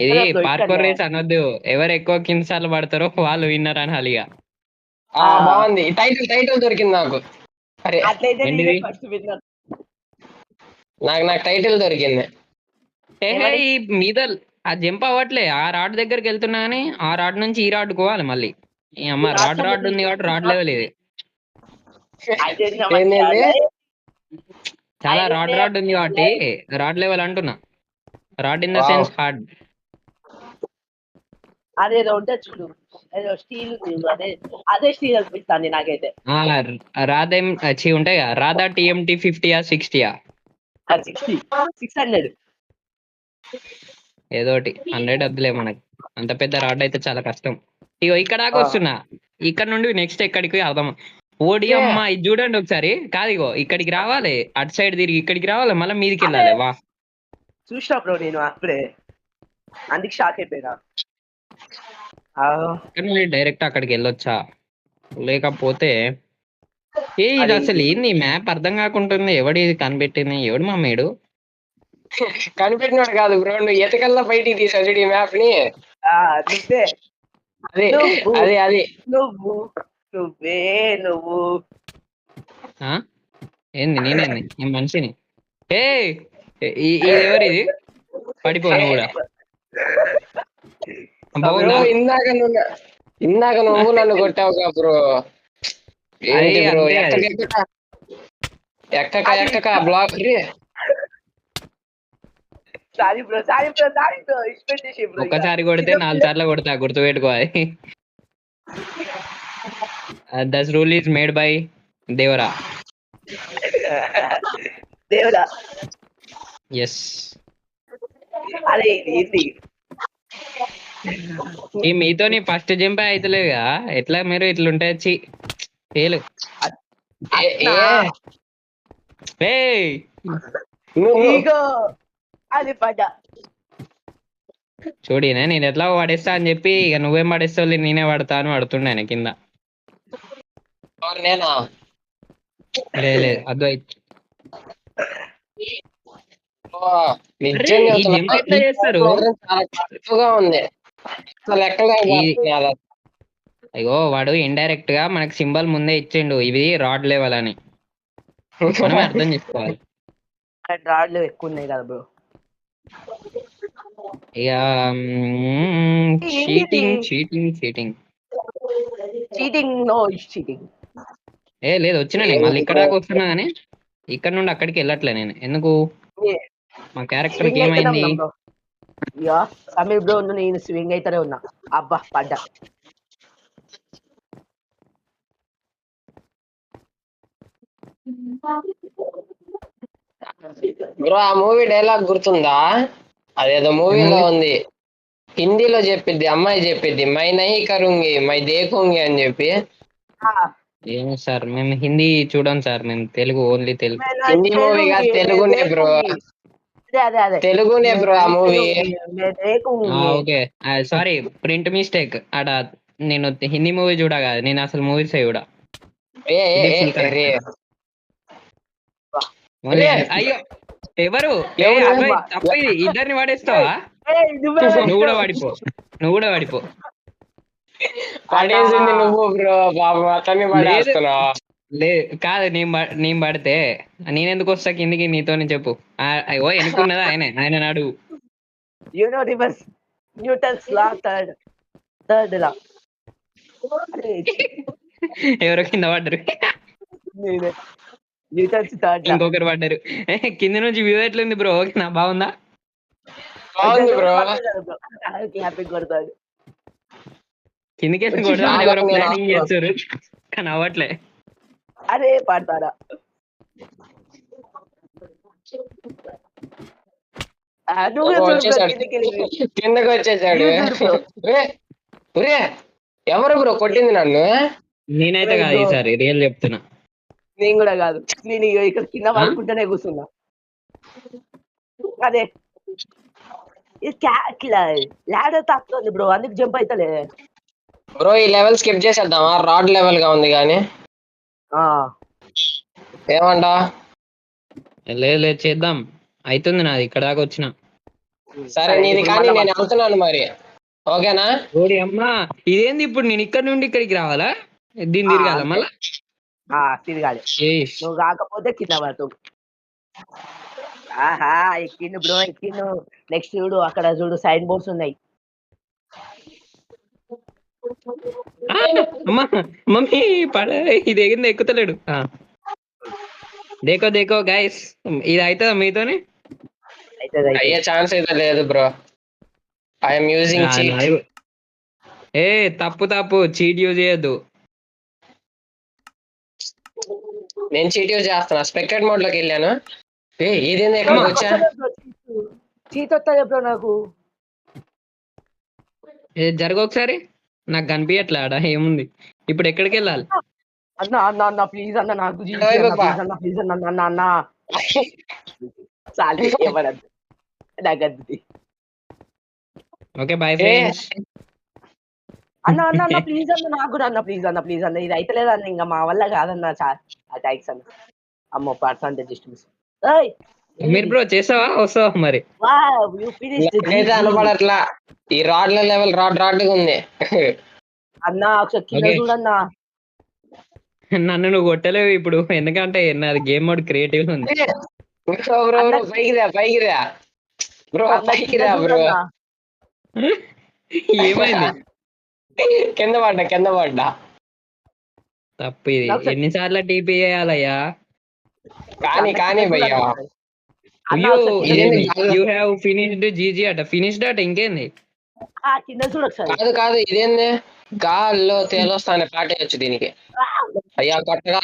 [SPEAKER 2] ఇది పార్కోర్ రేస్ అనొద్దు, ఎవరు ఎక్కువ కింద సార్లు పడతారో వాళ్ళు విన్నర్ అని హాలిగా.
[SPEAKER 3] బాగుంది, టైటిల్ దొరికింది నాకు. అరే
[SPEAKER 2] ఏంటిది?
[SPEAKER 3] నాకు టైటిల్ దొరికింది.
[SPEAKER 2] ఈ మీద ఆ జంప్ అవ్వట్లే, ఆ రాడ్ దగ్గరికి వెళ్తున్నా గానీ ఆ రాడ్ నుంచి ఈ రాడ్ కోవాలి మళ్ళీ. ఈ అమ్మ రాడ్ ఉంది కాబట్టి రాడ్ లెవెల్ ఇది. చాలా రాడ్ ఉంది కాబట్టి రాడ్ లెవెల్ అంటున్నా. Rod in the sense hard.
[SPEAKER 1] అదేదో ఉంటే చూడు, ఏదో స్టీల్ అదే స్టీల్ అనిపిస్తుంది నాకైతే.
[SPEAKER 2] రాధేం ఉంటాయి కదా, రాధా TMT 50 60
[SPEAKER 1] 600
[SPEAKER 2] ఏదోటి. 100 వద్దులే మనకి, అంత పెద్ద రాడ్ అయితే చాలా కష్టం. ఇగో ఇక్కడ దాకా వస్తున్నా, ఇక్కడ నుండి నెక్స్ట్ ఎక్కడికి అర్థం. ఓడి అమ్మ ఇది చూడండి ఒకసారి. కాదు ఇగో ఇక్కడికి రావాలి, అటు సైడ్ తిరిగి ఇక్కడికి రావాలి, మళ్ళీ మీదికి వెళ్ళాలి. వా
[SPEAKER 1] చూసినప్పుడు నేను అప్పుడే అందుకు షాక్ అయిపోయినా.
[SPEAKER 2] డైరెక్ట్ అక్కడికి వెళ్ళొచ్చా? లేకపోతే ఇది అసలు ఏంది మ్యాప్ అర్థం కాకుంటుంది. ఎవడు ఇది కనిపెట్టింది? ఎవడు మా మేడు
[SPEAKER 3] కనిపెట్టినాడు కాదు బ్రో, నువ్వు ఎతకల్లా బయటికి తీసాడు ఈ మ్యాప్ ని. అదే
[SPEAKER 1] నువ్వు
[SPEAKER 2] ఏంది? నేనేంది ఈ మనిషిని? ఇది ఎవరిది? పడిపోను కూడా.
[SPEAKER 3] ఇందాక నువ్వు నన్ను కొట్టావుగా బ్రో. ఏంటి బ్రో ఎక్కక బ్లాక్.
[SPEAKER 2] ఒక్కసారి కొడితే 4 సార్లు కొడతా, గుర్తుపెట్టుకోవాలి. This rule is made by Devara. Yes. ఈ మీతోని ఫస్ట్ జంప్ అయితలేదుగా, ఎట్లా మీరు ఇట్లుంటే వచ్చి ఫెయిల్. చూడినా నేను ఎట్లా పడేస్తా అని చెప్పి, ఇక నువ్వేం పడేస్తావు నేనే పడతా అని పడుతుండే కింద. లేదు అద్వైత్, ఎట్లా చేస్తారు? అయ్యో వాడు ఇండైరెక్ట్ గా మనకి సింబల్ ముందే ఇచ్చిండు, ఇది రాడ్ లెవెల్ అని. మనమే అర్థం చేసుకోవాలి.
[SPEAKER 1] రాడ్లు ఎక్కువ ఉన్నాయి కదా బ్రో.
[SPEAKER 2] ఇక చీటింగ్ లేదు వచ్చినా నేను మళ్ళీ ఇక్కడ దాకా వస్తున్నా కానీ ఇక్కడ నుండి అక్కడికి వెళ్ళట్లే నేను. ఎందుకు? మా క్యారెక్టర్ కి ఏమైంది?
[SPEAKER 1] ఇక సమీర్ బ్రో నేను స్వింగ్ అయితేనే ఉన్నా. అబ్బా పడ్డా.
[SPEAKER 3] బ్రో ఆ మూవీ డైలాగ్ గుర్తుందా? అదేదో మూవీలో ఉంది, హిందీలో చెప్పిద్ది, అమ్మాయి చెప్పిద్ది మై నహీ కరుంగి మై దేఖూంగి అని చెప్పి.
[SPEAKER 2] ఏమో సార్ మేము హిందీ చూడం సార్, మేము తెలుగు, ఓన్లీ తెలుగు.
[SPEAKER 3] హిందీ మూవీ కాదు, తెలుగునే బ్రో.
[SPEAKER 1] అదే
[SPEAKER 3] తెలుగునే బ్రో ఆ movie.
[SPEAKER 2] Okay sorry, print mistake అడ. నేను హిందీ మూవీ చూడా కాదు, నేను అసలు మూవీస్ చూడా.
[SPEAKER 3] ఏ ఏ
[SPEAKER 2] ఇది
[SPEAKER 3] ఏ
[SPEAKER 2] full correct.
[SPEAKER 3] రే.
[SPEAKER 2] ఓన్లీ
[SPEAKER 3] ఏ.
[SPEAKER 2] అయ్యో ఎవరు
[SPEAKER 3] ఎవరు?
[SPEAKER 2] అబ్బాయి తప్పు, ఇది ఇద్దరిని వాడేస్తావా? నువ్వు కూడా వాడిపో, నువ్వు కూడా వాడిపో.
[SPEAKER 3] పడేసింది నువ్వు బ్రో, బాబు అతన్ని పడేస్తున్నావు.
[SPEAKER 2] కాదు నేను పడితే నేనెందుకు వస్తా కిందికి నీతోని చెప్పు. ఓ ఎనుకున్నదా ఆయన నాడు.
[SPEAKER 1] Reverse Newton's law third law.
[SPEAKER 2] ఎవరో కింద పడ్డారు,
[SPEAKER 1] న్యూటన్స్ థర్డ్.
[SPEAKER 2] ఇంకొకరు పడ్డారు. కింద నుంచి వ్యూ ఎట్లుంది బ్రో? ఓకేనా, బాగుందా?
[SPEAKER 3] బాగుంది బ్రో.
[SPEAKER 1] హ్యాపీ కొడతాడు.
[SPEAKER 2] కిందికి వెళ్ళి కూడా ఎవరో ప్లానింగ్ చేస్తారు కానీ అవ్వట్లే.
[SPEAKER 1] అరే పడతారా?
[SPEAKER 3] కిందకి వచ్చేసాడు. ఎవరు బ్రో కొట్టింది నన్ను?
[SPEAKER 2] నేనైతే కాదు ఈసారి, రియల్ చెప్తున్నా.
[SPEAKER 1] నేను కూడా కాదు, నేను ఇక్కడ కింద పడుకుంటేనే కూర్చున్నా. అదే లాడర్ తాకుతుంది బ్రో, అందుకు జంప్ అవుతలే
[SPEAKER 3] బ్రో. ఈ లెవెల్ స్కిప్ చేసేద్దామా? రాడ్ లెవెల్ గా ఉంది కానీ ఏమంటా?
[SPEAKER 2] లేదు చేద్దాం, అవుతుంది నాది ఇక్కడ దాకా వచ్చిన.
[SPEAKER 3] సరే నీది కానీ నేను వెళ్తున్నాను మరి, ఓకేనా?
[SPEAKER 2] ఓడి అమ్మా, ఇదేంది ఇప్పుడు నేను ఇక్కడ నుండి ఇక్కడికి రావాలా? దీన్ని తిరగాల మళ్ళా?
[SPEAKER 1] తిరగాలి. నువ్వు కాకపోతే కింద పడుతూ. ఆహా ఎక్కిండు బ్రో, ఎక్కిండు. నెక్స్ట్ చూడు, అక్కడ చూడు సైన్ బోర్డ్స్ ఉన్నాయి.
[SPEAKER 2] అమ్మా మమ్మీ ఇది ఎగింది, ఎక్కుతలేడు. దేకో దేకో గైస్, ఇది అవుతుందా మీతోనే?
[SPEAKER 3] అయ్యే ఛాన్స్ అయితే లేదు బ్రో. I'm using cheat.
[SPEAKER 2] ఏ తప్పు, చీట్ యూజ్ చేయొద్దు.
[SPEAKER 3] నేను చీట్ యూజ్ చేస్తున్నా, స్పెక్టెడ్ మోడ్ లోకి వెళ్ళాను. ఇదేంది ఎక్కడికి వచ్చా?
[SPEAKER 1] చీట్ వస్తుంది బ్రో నాకు.
[SPEAKER 2] జరగ ఒకసారి, నాకు కనిపించట్లే ఆడ ఏముంది. ఇప్పుడు ఎక్కడికి వెళ్ళాలి?
[SPEAKER 1] అన్న అన్న అన్న ప్లీజ్ అన్న, నాకు ప్లీజ్ అన్న అన్న అన్న చాలు ఏమనద్దు నాకు.
[SPEAKER 2] Okay bye friends.
[SPEAKER 1] అన్న అన్న అన్న ప్లీజ్ అన్న, నాకు కూడా అన్న ప్లీజ్ అన్న, ప్లీజ్ అన్న. ఇది అయితే లేదన్న, ఇంకా మా వల్ల కాదన్న. థ్యాంక్స్ అన్న. అమ్మో పర్సంటేజ్ డిస్టర్బెన్స్.
[SPEAKER 2] మీరు బ్రో చేసావా, వస్తావా మరి?
[SPEAKER 3] అనపడట్లా, ఈ రాడ్ల లెవెల్ రాడ్ ఉంది
[SPEAKER 1] అన్న. ఒకసారి కింద చూడన్నా.
[SPEAKER 2] నన్ను నువ్వు కొట్టలేవు ఇప్పుడు, ఎందుకంటే నాది గేమ్ మోడ్ క్రియేటివ్ ఉంది.
[SPEAKER 3] పైకిరా బ్రో, పైకిరా బ్రో.
[SPEAKER 2] ఏమైంది?
[SPEAKER 3] కింద పడ్డా.
[SPEAKER 2] తప్పు ఇది, ఎన్నిసార్లు టీపీ చేయాలయ్యా?
[SPEAKER 3] కానీ భయ్యా,
[SPEAKER 2] యూ హ్యావ్ ఫినిష్డ్ జీజీ అట. ఫినిష్డ్ అట, ఇంకేంది?
[SPEAKER 3] కాదు ఇదేంది? గాల్లో తేలొస్తానే పాటేయచ్చు దీనికి. అయ్యా కొట్టగా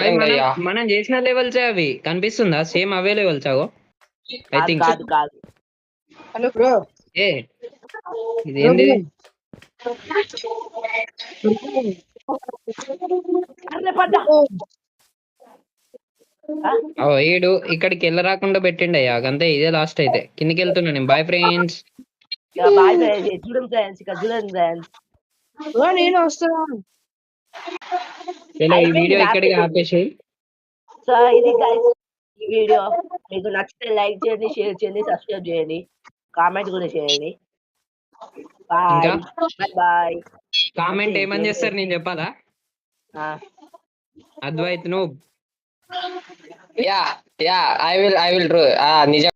[SPEAKER 2] మనం చేసిన లెవెల్స్ అవి కనిపిస్తుందా? సేమ్ అవే లెవెల్స్ అవో ఐ థింక్.
[SPEAKER 4] హలో బ్రో,
[SPEAKER 2] ఇదేంది? ఏడు ఇక్కడికి వెళ్ళరాకుండా పెట్టిండయ్యా, అంతే. ఇదే లాస్ట్ అయితే, కిందికి వెళ్తున్నా నేను. Bye friends.
[SPEAKER 4] నేను వస్తున్నాను.
[SPEAKER 2] ఈ వీడియో ఇక్కడికి ఆపేసి.
[SPEAKER 1] సో ఇది ఈ వీడియో మీకు నచ్చితే లైక్ చేయండి, షేర్ చేయండి, సబ్స్క్రైబ్ చేయండి, కామెంట్ కూడా చేయండి. బాయ్.
[SPEAKER 2] కామెంట్ ఏమని చేస్తారు నేను చెప్పాలా? అద్వైత్ నువ్వు
[SPEAKER 3] ఐ విల్ ట్రూ. నిజం